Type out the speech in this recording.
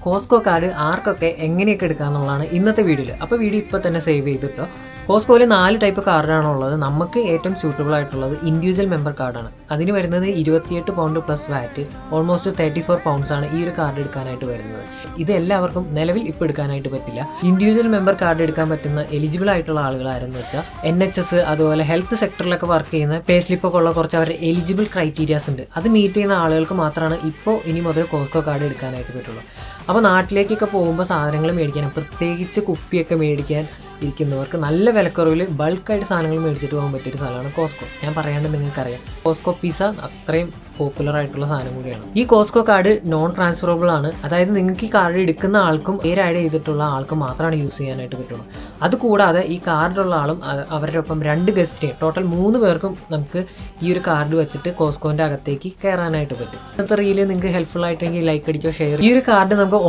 Costco card ആർക്കൊക്കെ എങ്ങനെയൊക്കെ എടുക്കാമെന്നുള്ളതാണ് ഇന്നത്തെ വീഡിയോയിൽ. അപ്പോൾ വീഡിയോ ഇപ്പോൾ തന്നെ സേവ് ചെയ്തിട്ടോ. കോസ്കോയിൽ 4 ടൈപ്പ് കാർഡാണ് ഉള്ളത്. നമുക്ക് ഏറ്റവും സ്യൂട്ടബിൾ ആയിട്ടുള്ളത് ഇൻഡിവിജ്വൽ മെമ്പർ കാർഡാണ്. അതിന് വരുന്നത് 28 പൗണ്ട് പ്ലസ് വാറ്റ്, ഓൾമോസ്റ്റ് 34 പൗണ്ട്സ് ആണ് ഈ ഒരു കാർഡ് എടുക്കാനായിട്ട് വരുന്നത്. ഇത് എല്ലാവർക്കും നിലവിൽ ഇപ്പോൾ എടുക്കാനായിട്ട് പറ്റില്ല. ഇൻഡിവിജ്വൽ മെമ്പർ കാർഡ് എടുക്കാൻ പറ്റുന്ന എലിജിബിൾ ആയിട്ടുള്ള ആളുകൾ ആരെന്ന് വെച്ചാൽ NHS അതുപോലെ ഹെൽത്ത് സെക്ടറിലൊക്കെ വർക്ക് ചെയ്യുന്ന പേ സ്ലിപ്പൊക്കെ ഉള്ള കുറച്ച് അവരുടെ എലിജിബിൾ ക്രൈറ്റീരിയാസ് ഉണ്ട്. അത് മീറ്റ് ചെയ്യുന്ന ആളുകൾക്ക് മാത്രമാണ് ഇപ്പോൾ ഇനി മുതൽ കോസ്കോ കാർഡ് എടുക്കാനായിട്ട് പറ്റുള്ളൂ. അപ്പോൾ നാട്ടിലേക്കൊക്കെ പോകുമ്പോൾ സാധനങ്ങൾ മേടിക്കാനും പ്രത്യേകിച്ച് കുപ്പിയൊക്കെ മേടിക്കാൻ ഇരിക്കുന്നവർക്ക് നല്ല വിലക്കുറവിൽ ബൾക്കായിട്ട് സാധനങ്ങൾ മേടിച്ചിട്ട് പോകാൻ പറ്റിയൊരു സ്ഥലമാണ് കോസ്കോ. ഞാൻ പറയാണ്ട് നിങ്ങൾക്കറിയാം, കോസ്കോ പിസ്സ അത്രയും പോപ്പുലർ ആയിട്ടുള്ള സാധനം കൂടിയാണ്. ഈ കോസ്കോ കാർഡ് നോൺ ട്രാൻസ്ഫറബിൾ ആണ്. അതായത് നിങ്ങൾക്ക് ഈ കാർഡ് എടുക്കുന്ന ആൾക്കും പേര് ആഡ് ചെയ്തിട്ടുള്ള ആൾക്കും മാത്രമാണ് യൂസ് ചെയ്യാനായിട്ട് പറ്റുള്ളൂ. അതുകൂടാതെ ഈ കാർഡുള്ള ആളും അവരുടെ ഒപ്പം 2 ഗസ്റ്റിനെയും ടോട്ടൽ 3 പേർക്കും നമുക്ക് ഈ ഒരു കാർഡ് വെച്ചിട്ട് കോസ്കോൻ്റെ അകത്തേക്ക് കയറാനായിട്ട് പറ്റും. ഇന്നത്തെ റീല് നിങ്ങൾക്ക് ഹെൽപ്ഫുൾ ആയിട്ടെങ്കിൽ ലൈക്ക് അടിച്ചോ, ഷെയർ. ഈ ഒരു കാർഡ് നമുക്ക്